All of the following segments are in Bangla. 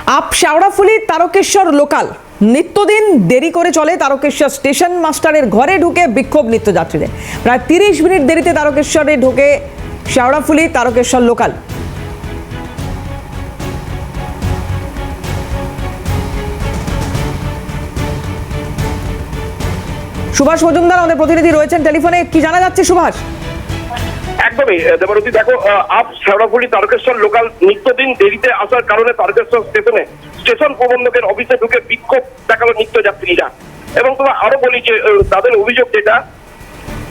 আপ শেওড়াফুলি তারকেশ্বর লোকাল নিত্যদিন দেরি করে চলে তারকেশ্বর স্টেশন মাস্টারের ঘরে ঢুকে বিক্ষোভ নিত্যযাত্রীদের। প্রায় 30 মিনিট দেরিতে তারকেশ্বরে ঢোকে শেওড়াফুলি তারকেশ্বর লোকাল। সুভাষ মজুমদার আমাদের প্রতিনিধি রয়েছেন টেলিফোনে, কি জানা যাচ্ছে সুভাষ? একদমই দেবরতী, দেখো আপ শেওড়াফুলি তারকেশ্বর লোকাল নিত্যদিন দেরিতে আসার কারণে তারকেশ্বর স্টেশন প্রবন্ধকের অফিসে ঢুকে বিক্ষোভ দেখালো নিত্যযাত্রীরা। এবং তোমার আরো বলি যে তাদের অভিযোগ যেটা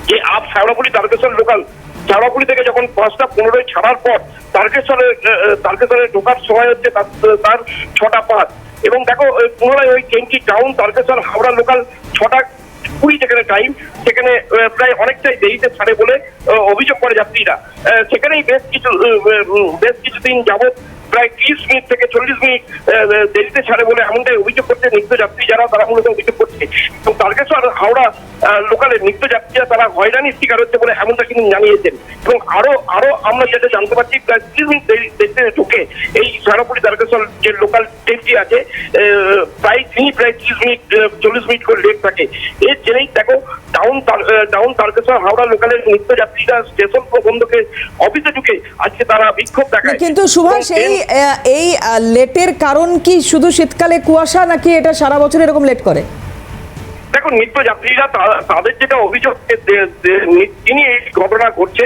যে আপ শেওড়াফুলি তারকেশ্বর লোকাল শেওড়াফুলি থেকে যখন 5:15 ছাড়ার পর তারকেশ্বরে ঢোকার সময় হচ্ছে তার 6:05 এবং দেখো পুনরায় ওই ট্রেনটি টাউন তারকেশ্বর হাওড়া লোকাল 6:20 যেখানে টাইম, সেখানে প্রায় অনেকটাই দেরিতে ছাড়ে বলে অভিযোগ করে যাত্রীরা। সেখানেই বেশ কিছুদিন যাবৎ প্রায় 30 মিনিট থেকে 40 মিনিট দেরিতে ছাড়ে বলে এমনটাই অভিযোগ করছে নিত্যযাত্রী যারা, তারা মূলত অভিযোগ করছে। এবং তারকেশ্বর হাওড়া লোকালের নিত্যযাত্রীরা তারা হয়রানির শিকার হচ্ছে বলে এমনটা কিন্তু জানিয়েছেন। এবং আরো আমরা যেটা জানতে পারছি, প্রায় 30 মিনিট দেরিতে ঢুকে এই শেওড়াফুলি তারকেশ্বর যে লোকাল ট্রেনটি আছে প্রায় 30 মিনিট 40 মিনিট করে লেট থাকে। এর জেনেই দেখো টাউন তারকেশ্বর হাওড়া লোকালের নিত্যযাত্রীরা স্টেশন প্রবন্ধকের অফিসে ঢুকে আজকে তারা বিক্ষোভ দেখায়। কিন্তু সুভাষ, এই লেটের কারণ কি শুধু শীতকালে কুয়াশা, নাকি এটা সারা বছর এরকম লেট করে? দেখো নিত্যযাত্রীরা তাদের যেটা অভিযোগ তিনি এই ঘটনা ঘটছে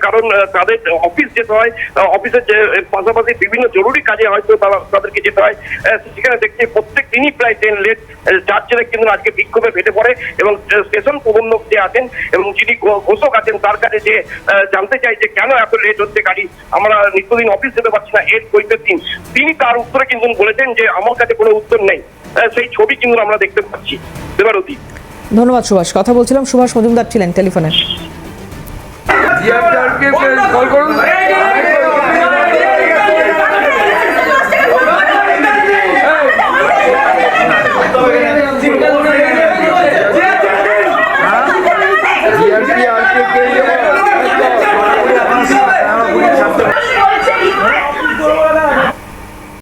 কারণ তাদের অফিস যেতে হয়, অফিসের যে পাশাপাশি বিভিন্ন জরুরি কাজে হয়তো তাদেরকে যেতে হয়, সেখানে দেখছে প্রত্যেক দিনই প্রায় ট্রেন লেট, যার জন্য কিন্তু আজকে বিক্ষোভে ফেটে পড়ে। এবং স্টেশন প্রবন্ধক যে আছেন এবং যিনি ঘোষক আছেন তার কাছে যে জানতে চাই যে কেন এত লেট হচ্ছে গাড়ি, আমরা নিত্যদিন অফিস যেতে পারছি না, এর কৈফিয়ত দিন। তিনি তার উত্তরে কিন্তু বলেছেন যে আমার কাছে কোনো উত্তর নেই। সেই ছবি কিন্তু আমরা দেখতে পাচ্ছি। দেবারতী, ধন্যবাদ সুভাষ। কথা বলছিলাম, সুভাষ মজুমদার ছিলেন টেলিফোনে। GRP